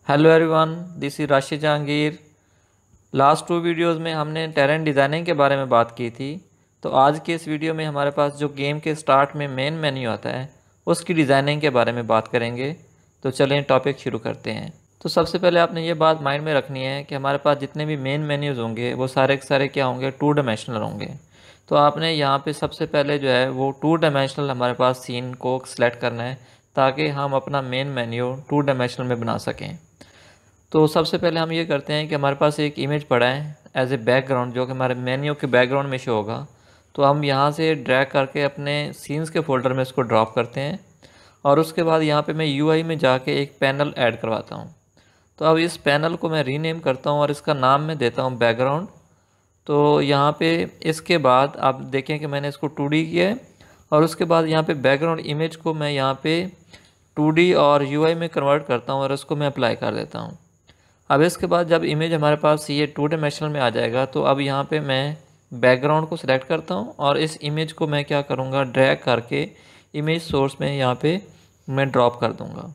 Hello everyone, this is राशि Jahangir. Last 2 videos में हमने टेरेन डिज़ाइनिंग के बारे में बात की थी। तो आज के इस वीडियो में हमारे पास जो गेम के स्टार्ट में मेन मेन्यू आता है उसकी डिज़ाइनिंग के बारे में बात करेंगे। तो चलें टॉपिक शुरू करते हैं। तो सबसे पहले आपने ये बात माइंड में रखनी है कि हमारे पास जितने भी मेन मेन्यूज़ होंगे वो सारे के सारे क्या होंगे, 2 डायमेंशनल होंगे। तो आपने यहाँ पे सबसे पहले जो है वो 2 डायमेंशनल हमारे पास सीन को सिलेक्ट करना है ताकि हम अपना मेन मेन्यू 2 डायमेंशनल में बना सकें। तो सबसे पहले हम ये करते हैं कि हमारे पास एक इमेज पड़ा है एज ए बैकग्राउंड जो कि हमारे मेन्यू के बैकग्राउंड में शो होगा। तो हम यहाँ से ड्रैग करके अपने सीन्स के फोल्डर में इसको ड्रॉप करते हैं और उसके बाद यहाँ पे मैं यूआई में जाके एक पैनल ऐड करवाता हूँ। तो अब इस पैनल को मैं रीनेम करता हूँ और इसका नाम मैं देता हूँ बैकग्राउंड। तो यहाँ पे इसके बाद आप देखें कि मैंने इसको 2D किया है और उसके बाद यहाँ पे बैकग्राउंड इमेज को मैं यहाँ पे 2D और यूआई में कन्वर्ट करता हूँ और इसको मैं अप्लाई कर देता हूँ। अब इसके बाद जब इमेज हमारे पास ये 2 डायमेंशनल में आ जाएगा तो अब यहाँ पे मैं बैकग्राउंड को सिलेक्ट करता हूँ और इस इमेज को मैं क्या करूँगा, ड्रैग करके इमेज सोर्स में यहाँ पे मैं ड्रॉप कर दूँगा।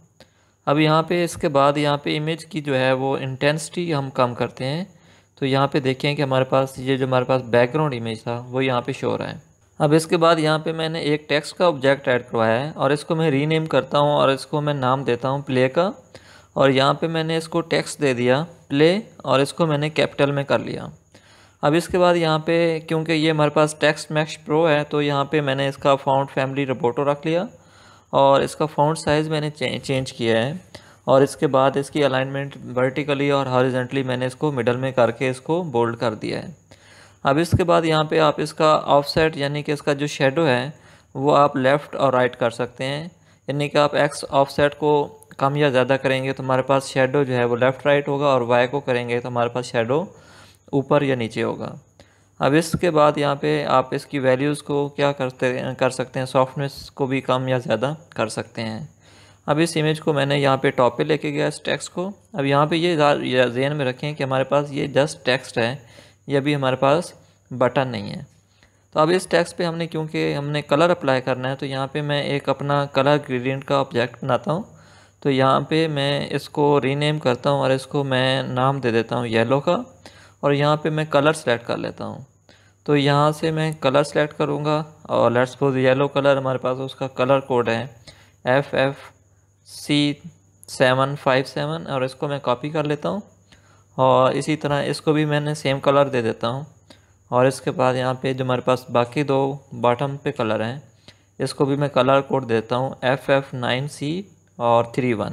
अब यहाँ पे इसके बाद यहाँ पे इमेज की जो है वो इंटेंसिटी हम कम करते हैं। तो यहाँ पे देखें कि हमारे पास ये जो हमारे पास बैकग्राउंड इमेज था वो यहाँ पे शो हो रहा है। अब इसके बाद यहाँ पे मैंने एक टेक्स्ट का ऑब्जेक्ट ऐड करवाया है और इसको मैं रीनेम करता हूँ और इसको मैं नाम देता हूँ प्ले का। और यहाँ पे मैंने इसको टेक्स्ट दे दिया प्ले और इसको मैंने कैपिटल में कर लिया। अब इसके बाद यहाँ पे क्योंकि ये हमारे पास टेक्स्ट मैक्स प्रो है तो यहाँ पे मैंने इसका फ़ॉन्ट फैमिली रोबोटो रख लिया और इसका फ़ॉन्ट साइज़ मैंने चेंज किया है। और इसके बाद इसकी अलाइनमेंट वर्टिकली और हॉरिजॉन्टली मैंने इसको मिडल में करके इसको बोल्ड कर दिया है। अब इसके बाद यहाँ पे आप इसका ऑफसेट यानी कि इसका जो शेडो है वो आप लेफ़्ट और राइट कर सकते हैं। यानी कि आप एक्स ऑफसेट को कम या ज़्यादा करेंगे तो हमारे पास शेडो जो है वो लेफ़्ट राइट होगा और वाई को करेंगे तो हमारे पास शेडो ऊपर या नीचे होगा। अब इसके बाद यहाँ पे आप इसकी वैल्यूज़ को क्या कर सकते हैं, सॉफ्टनेस को भी कम या ज़्यादा कर सकते हैं। अब इस इमेज को मैंने यहाँ पे टॉप पे लेके गया इस टेक्स्ट को। अब यहाँ पे ये ज़हन में रखें कि हमारे पास ये जस्ट टेक्स्ट है, ये अभी हमारे पास बटन नहीं है। तो अब इस टेक्स्ट पे हमने क्योंकि हमने कलर अप्लाई करना है तो यहाँ पे मैं एक अपना कलर ग्रेडियंट का ऑब्जेक्ट बनाता हूँ। तो यहाँ पे मैं इसको रीनेम करता हूँ और इसको मैं नाम दे देता हूँ येलो का और यहाँ पे मैं कलर सेलेक्ट कर लेता हूँ। तो यहाँ से मैं कलर सेलेक्ट करूँगा और लेट्स सपोज येलो कलर हमारे पास उसका कलर कोड है FFC757 और इसको मैं कॉपी कर लेता हूँ और इसी तरह इसको भी मैंने सेम कलर दे देता हूँ। और इसके बाद यहाँ पे जो हमारे पास बाकी 2 बॉटम पे कलर हैं इसको भी मैं कलर कोड देता हूँ FF9C और 31।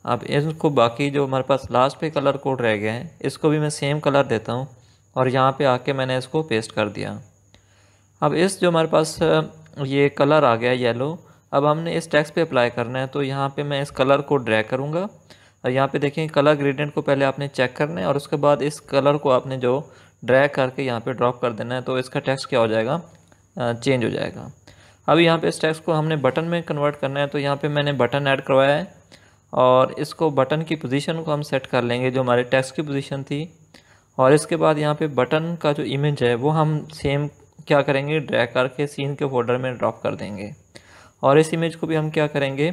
अब इसको बाकी जो हमारे पास लास्ट पे कलर कोड रह गए हैं इसको भी मैं सेम कलर देता हूँ और यहाँ पे आके मैंने इसको पेस्ट कर दिया। अब इस जो हमारे पास ये कलर आ गया येलो, अब हमने इस टेक्स्ट पे अप्लाई करना है। तो यहाँ पे मैं इस कलर को ड्रैग करूँगा और यहाँ पे देखें कलर ग्रेडियंट को पहले आपने चेक करना है और उसके बाद इस कलर को आपने जो ड्रैग करके यहाँ पे ड्रॉप कर देना है तो इसका टेक्स्ट क्या हो जाएगा, चेंज हो जाएगा। अब यहाँ पे इस टेक्स्ट को हमने बटन में कन्वर्ट करना है तो यहाँ पे मैंने बटन ऐड करवाया है और इसको बटन की पोजीशन को हम सेट कर लेंगे जो हमारे टेक्स्ट की पोजीशन थी। और इसके बाद यहाँ पे बटन का जो इमेज है वो हम सेम क्या करेंगे, ड्रैग करके सीन के फोल्डर में ड्रॉप कर देंगे और इस इमेज को भी हम क्या करेंगे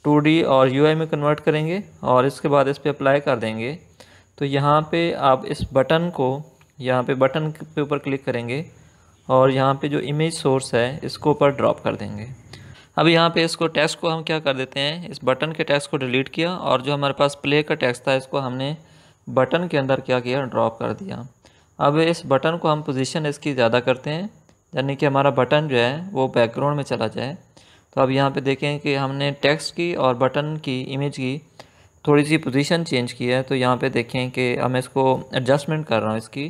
2D और UI में कन्वर्ट करेंगे और इसके बाद इस पर अप्लाई कर देंगे। तो यहाँ पे आप इस बटन को यहाँ पे बटन के ऊपर क्लिक करेंगे और यहाँ पे जो इमेज सोर्स है इसको ऊपर ड्रॉप कर देंगे। अब यहाँ पे इसको टेक्स्ट को हम क्या कर देते हैं, इस बटन के टेक्स्ट को डिलीट किया और जो हमारे पास प्ले का टेक्स्ट था इसको हमने बटन के अंदर क्या किया, ड्रॉप कर दिया। अब इस बटन को हम पोजीशन इसकी ज़्यादा करते हैं यानी कि हमारा बटन जो है वो बैकग्राउंड में चला जाए। तो अब यहाँ पे देखें कि हमने टेक्स्ट की और बटन की इमेज की थोड़ी सी पोजीशन चेंज की है। तो यहाँ पे देखें कि हम इसको एडजस्टमेंट कर रहा हूँ इसकी।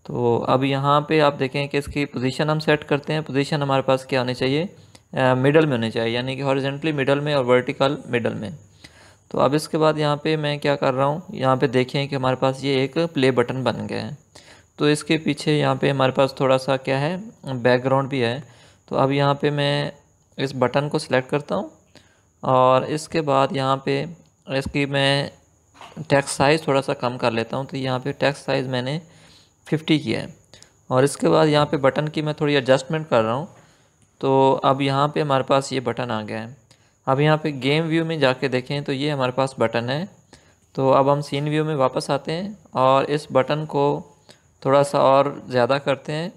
तो अब यहाँ पे आप देखें कि इसकी पोजीशन हम सेट करते हैं। पोजीशन हमारे पास क्या होनी चाहिए, मिडल में होनी चाहिए यानी कि हॉरिजॉन्टली मिडल में और वर्टिकल मिडल में। तो अब इसके बाद यहाँ पे मैं क्या कर रहा हूँ, यहाँ पे देखें कि हमारे पास ये एक प्ले बटन बन गया है। तो इसके पीछे यहाँ पे हमारे पास थोड़ा सा क्या है, बैकग्राउंड भी है। तो अब यहाँ पे मैं इस बटन को सिलेक्ट करता हूँ और इसके बाद यहाँ पे इसकी मैं टेक्स्ट साइज़ थोड़ा सा कम कर लेता हूँ। तो यहाँ पे टेक्स्ट साइज़ मैंने 50 किया है और इसके बाद यहाँ पे बटन की मैं थोड़ी एडजस्टमेंट कर रहा हूँ। तो अब यहाँ पे हमारे पास ये बटन आ गया है। अब यहाँ पे गेम व्यू में जाके देखें तो ये हमारे पास बटन है तो अब हम सीन व्यू में वापस आते हैं और इस बटन को थोड़ा सा और ज़्यादा करते हैं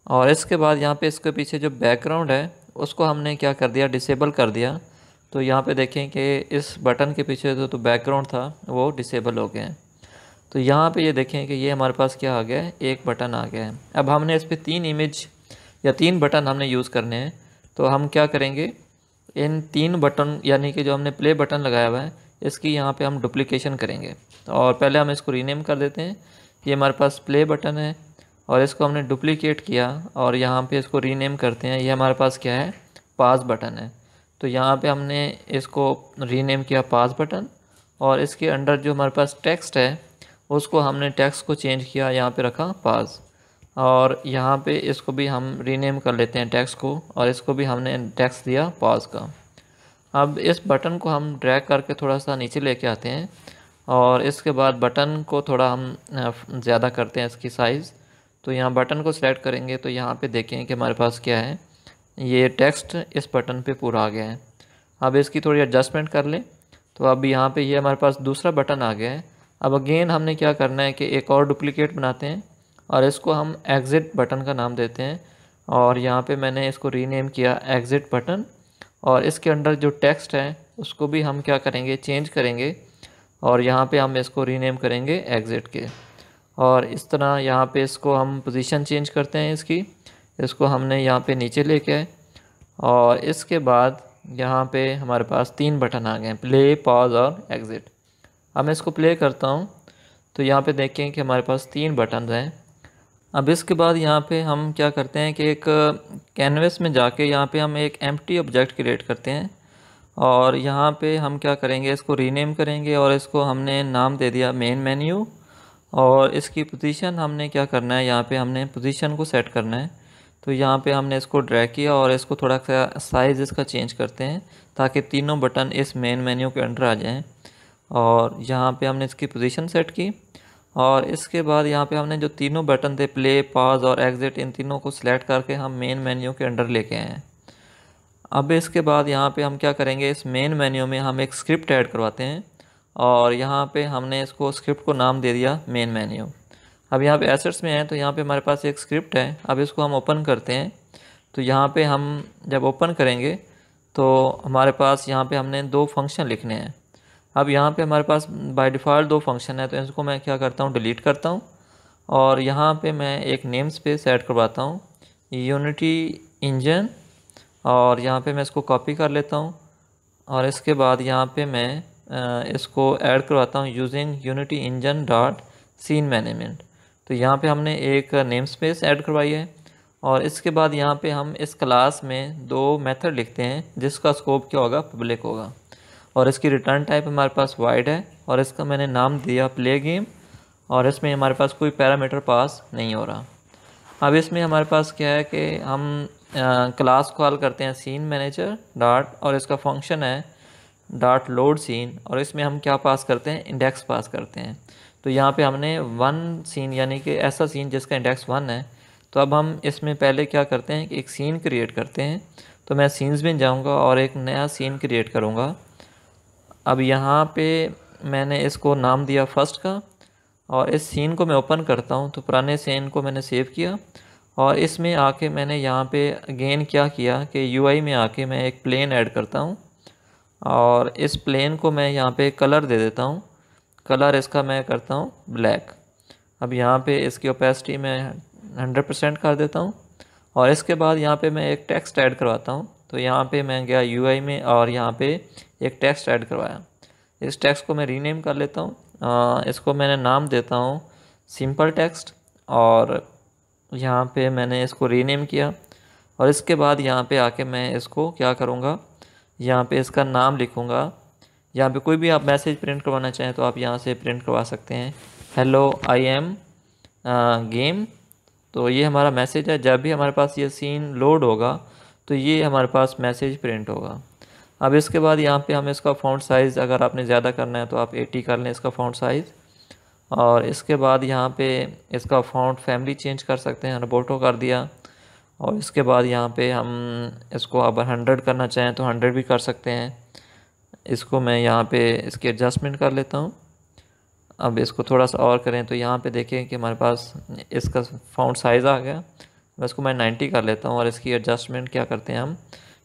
और इसके बाद यहाँ पे इसके पीछे जो बैकग्राउंड है उसको हमने क्या कर दिया, डिसेबल कर दिया। तो यहाँ पे देखें कि इस बटन के पीछे जो बैकग्राउंड था वो डिसेबल हो गया है। तो यहाँ पे ये देखें कि ये हमारे पास क्या आ गया है, एक बटन आ गया है। अब हमने इस पर 3 इमेज या 3 बटन हमने यूज़ करने हैं। तो हम क्या करेंगे, इन 3 बटन यानी कि जो हमने प्ले बटन लगाया हुआ है इसकी यहाँ पे हम डुप्लीकेशन करेंगे। और पहले हम इसको रीनेम कर देते हैं। ये हमारे पास प्ले बटन है और इसको हमने डुप्लीकेट किया और यहाँ पे इसको रीनेम करते हैं। ये हमारे पास क्या है, पास बटन है। तो यहाँ पे हमने इसको रीनेम किया पास बटन और इसके अंडर जो हमारे पास टेक्स्ट है उसको हमने टेक्स्ट को चेंज किया, यहाँ पे रखा पास। और यहाँ पे इसको भी हम रीनेम कर लेते हैं टेक्स्ट को और इसको भी हमने टेक्स्ट दिया पास का। अब इस बटन को हम ड्रैग करके थोड़ा सा नीचे लेके आते हैं और इसके बाद बटन को थोड़ा हम ज़्यादा करते हैं इसकी साइज़। तो यहाँ बटन को सिलेक्ट करेंगे तो यहाँ पे देखें कि हमारे पास क्या है, ये टेक्स्ट इस बटन पे पूरा आ गया है। अब इसकी थोड़ी एडजस्टमेंट कर लें। तो अब यहाँ पे ये हमारे पास दूसरा बटन आ गया है। अब अगेन हमने क्या करना है कि एक और डुप्लीकेट बनाते हैं और इसको हम एग्ज़िट बटन का नाम देते हैं और यहाँ पे मैंने इसको रीनेम किया एग्ज़िट बटन। और इसके अंडर जो टेक्स्ट है उसको भी हम क्या करेंगे, चेंज करेंगे और यहाँ पे हम इसको रीनेम करेंगे एग्ज़िट के। और इस तरह यहाँ पे इसको हम पोजीशन चेंज करते हैं इसको हमने यहाँ पे नीचे लेके आए और इसके बाद यहाँ पे हमारे पास 3 बटन आ गए हैं, प्ले, पॉज और एग्ज़िट। अब मैं इसको प्ले करता हूँ तो यहाँ पे देखें कि हमारे पास 3 बटन हैं। अब इसके बाद यहाँ पे हम क्या करते हैं कि एक कैनवस में जाके यहाँ पे हम एक एम्प्टी ऑब्जेक्ट क्रिएट करते हैं और यहाँ पे हम क्या करेंगे, इसको रीनेम करेंगे और इसको हमने नाम दे दिया मेन मेन्यू। और इसकी पोजीशन हमने क्या करना है, यहाँ पे हमने पोजीशन को सेट करना है। तो यहाँ पे हमने इसको ड्रैग किया और इसको थोड़ा सा साइज़ इसका चेंज करते हैं ताकि तीनों बटन इस मेन मेन्यू के अंडर आ जाएँ। और यहाँ पे हमने इसकी पोजीशन सेट की और इसके बाद यहाँ पे हमने जो तीनों बटन थे, प्ले, पॉज और एग्ज़िट, इन तीनों को सिलेक्ट करके हम मेन मेन्यू के अंडर लेके आए हैं। अब इसके बाद यहाँ पे हम क्या करेंगे, इस मेन मेन्यू में हम एक स्क्रिप्ट ऐड करवाते हैं और यहाँ पे हमने इसको स्क्रिप्ट को नाम दे दिया मेन मेन्यू। अब यहाँ पे एसेट्स में है तो यहाँ पे हमारे पास एक स्क्रिप्ट है। अब इसको हम ओपन करते हैं। तो यहाँ पे हम जब ओपन करेंगे तो हमारे पास यहाँ पे हमने 2 फंक्शन लिखने हैं। अब यहाँ पे हमारे पास बाय डिफ़ॉल्ट 2 फंक्शन है तो इसको मैं क्या करता हूँ, डिलीट करता हूँ और यहाँ पे मैं एक नेम स्पेस ऐड करवाता हूँ, यूनिटी इंजन। और यहाँ पे मैं इसको कॉपी कर लेता हूँ और इसके बाद यहाँ पे मैं इसको ऐड करवाता हूँ using Unity engine dot scene management. तो यहाँ पे हमने एक नेम स्पेस ऐड करवाई है और इसके बाद यहाँ पे हम इस क्लास में 2 मेथड लिखते हैं जिसका स्कोप क्या होगा, पब्लिक होगा। और इसकी रिटर्न टाइप हमारे पास वाइड है और इसका मैंने नाम दिया प्ले गेम और इसमें हमारे पास कोई पैरामीटर पास नहीं हो रहा। अब इसमें हमारे पास क्या है कि हम क्लास कॉल करते हैं सीन मैनेजर डॉट और इसका फंक्शन है डॉट लोड सीन और इसमें हम क्या पास करते हैं, इंडेक्स पास करते हैं। तो यहाँ पे हमने 1 सीन यानी कि ऐसा सीन जिसका इंडेक्स 1 है। तो अब हम इसमें पहले क्या करते हैं कि एक सीन क्रिएट करते हैं। तो मैं सीन्स में जाऊँगा और एक नया सीन क्रिएट करूँगा। अब यहाँ पे मैंने इसको नाम दिया फर्स्ट का और इस सीन को मैं ओपन करता हूँ तो पुराने सीन को मैंने सेव किया और इसमें आके मैंने यहाँ पे अगेन क्या किया कि यूआई में आके मैं एक प्लेन ऐड करता हूँ और इस प्लेन को मैं यहाँ पे कलर दे देता हूँ। कलर इसका मैं करता हूँ ब्लैक। अब यहाँ पे इसकी ओपेसिटी मैं 100% कर देता हूँ और इसके बाद यहाँ पे मैं एक टेक्स्ट ऐड करवाता हूँ। तो यहाँ पे मैं गया यूआई में और यहाँ पे एक टेक्स्ट ऐड करवाया। इस टेक्स्ट को मैं रीनेम कर लेता हूँ। इसको मैंने नाम देता हूँ सिंपल टेक्स्ट और यहाँ पे मैंने इसको रीनेम किया और इसके बाद यहाँ पे आके मैं इसको क्या करूँगा, यहाँ पे इसका नाम लिखूँगा। यहाँ पे कोई भी आप मैसेज प्रिंट करवाना चाहें तो आप यहाँ से प्रिंट करवा सकते हैं, हेलो आई एम गेम। तो ये हमारा मैसेज है। जब भी हमारे पास ये सीन लोड होगा तो ये हमारे पास मैसेज प्रिंट होगा। अब इसके बाद यहाँ पे हम इसका फ़ॉन्ट साइज़ अगर आपने ज़्यादा करना है तो आप 80 कर लें इसका फ़ॉन्ट साइज़। और इसके बाद यहाँ पे इसका फ़ॉन्ट फैमिली चेंज कर सकते हैं, रोबोटो कर दिया। और इसके बाद यहाँ पे हम इसको अगर 100 करना चाहें तो 100 भी कर सकते हैं। इसको मैं यहाँ पे इसकी एडजस्टमेंट कर लेता हूँ अब इसको थोड़ा सा और करें तो यहाँ पे देखें कि हमारे पास इसका फ़ॉन्ट साइज़ आ गया। इसको मैं 90 कर लेता हूँ और इसकी एडजस्टमेंट क्या करते हैं हम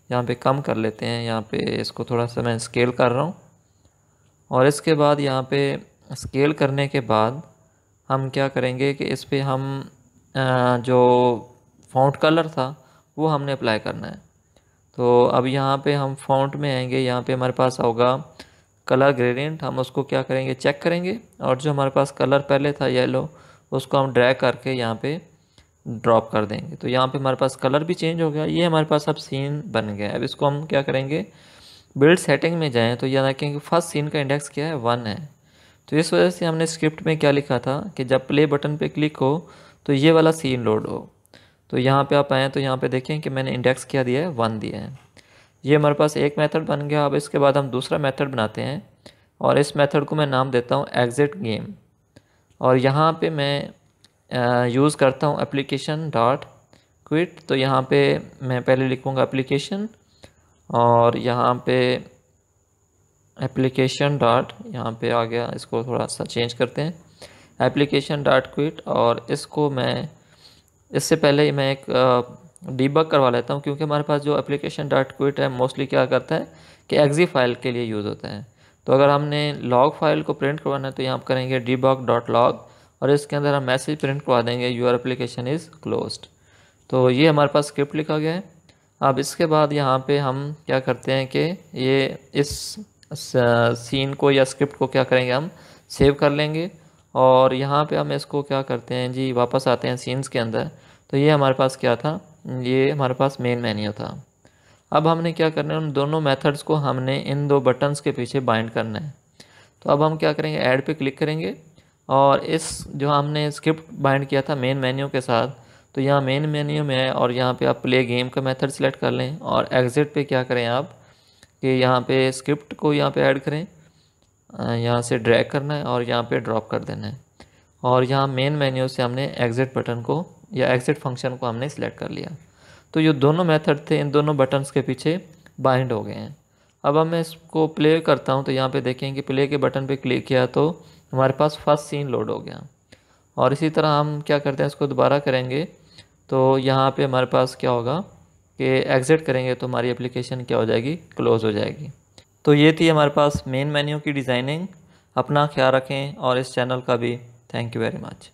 यहाँ पे कम कर लेते हैं। यहाँ पे इसको थोड़ा सा मैं स्केल कर रहा हूँ और इसके बाद यहाँ पे स्केल करने के बाद हम क्या करेंगे कि इस पे हम जो फ़ॉन्ट कलर था वो हमने अप्लाई करना है। तो अब यहाँ पे हम फ़ॉन्ट में आएंगे, यहाँ पे हमारे पास होगा कलर ग्रेडियंट। हम उसको क्या करेंगे, चेक करेंगे और जो हमारे पास कलर पहले था येलो उसको हम ड्रैग करके यहाँ पे ड्रॉप कर देंगे। तो यहाँ पे हमारे पास कलर भी चेंज हो गया। ये हमारे पास अब सीन बन गया है। अब इसको हम क्या करेंगे, बिल्ड सेटिंग में जाएँ तो यहाँ देखेंगे फर्स्ट सीन का इंडेक्स क्या है, 1 है। तो इस वजह से हमने स्क्रिप्ट में क्या लिखा था कि जब प्ले बटन पे क्लिक हो तो ये वाला सीन लोड हो। तो यहाँ पे आप आएँ तो यहाँ पे देखें कि मैंने इंडेक्स क्या दिया है, 1 दिया है। ये हमारे पास एक मेथड बन गया। अब इसके बाद हम दूसरा मेथड बनाते हैं और इस मेथड को मैं नाम देता हूँ एग्जिट गेम। और यहाँ पे मैं यूज़ करता हूँ एप्लीकेशन डॉट क्विट। तो यहाँ पे मैं पहले लिखूँगा एप्लीकेशन और यहाँ पे एप्लीकेशन डॉट, यहाँ पे आ गया, इसको थोड़ा सा चेंज करते हैं, एप्लीकेशन डॉट क्विट। और इसको मैं इससे पहले मैं एक डीबग करवा लेता हूँ, क्योंकि हमारे पास जो एप्लीकेशन डॉट क्विट है मोस्टली क्या करता है कि एक्जी फाइल के लिए यूज़ होता है। तो अगर हमने लॉग फाइल को प्रिंट करवाना है तो यहाँ करेंगे डीबग डॉट लॉग और इसके अंदर हम मैसेज प्रिंट करवा देंगे योर एप्लीकेशन इज़ क्लोज्ड। तो ये हमारे पास स्क्रिप्ट लिखा गया है। अब इसके बाद यहाँ पे हम क्या करते हैं कि ये इस सीन को या स्क्रिप्ट को क्या करेंगे, हम सेव कर लेंगे और यहाँ पे हम इसको क्या करते हैं जी, वापस आते हैं सीन्स के अंदर। तो ये हमारे पास क्या था, ये हमारे पास मेन मेन्यू था। अब हमने क्या करना है, उन दोनों मेथड्स को हमने इन दो बटन्स के पीछे बाइंड करना है। तो अब हम क्या करेंगे, ऐड पे क्लिक करेंगे और इस जो हमने स्क्रिप्ट बाइंड किया था मेन मेन्यू के साथ, तो यहाँ मेन मेन्यू में है और यहाँ पे आप प्ले गेम का मेथड सेलेक्ट कर लें और एग्जिट पे क्या करें आप कि यहाँ पे स्क्रिप्ट को यहाँ पे ऐड करें, यहाँ से ड्रैग करना है और यहाँ पे ड्रॉप कर देना है। और यहाँ मेन मेन्यू से हमने एग्जिट बटन को या एग्जिट फंक्शन को हमने सिलेक्ट कर लिया। तो ये दोनों मेथड थे इन दोनों बटन्स के पीछे बाइंड हो गए हैं। अब मैं इसको प्ले करता हूँ तो यहाँ पे देखें कि प्ले के बटन पे क्लिक किया तो हमारे पास फर्स्ट सीन लोड हो गया। और इसी तरह हम क्या करते हैं, इसको दोबारा करेंगे तो यहाँ पे हमारे पास क्या होगा कि एग्ज़िट करेंगे तो हमारी एप्लीकेशन क्या हो जाएगी, क्लोज़ हो जाएगी। तो ये थी हमारे पास मेन मेन्यू की डिज़ाइनिंग। अपना ख्याल रखें और इस चैनल का भी थैंक यू वेरी मच।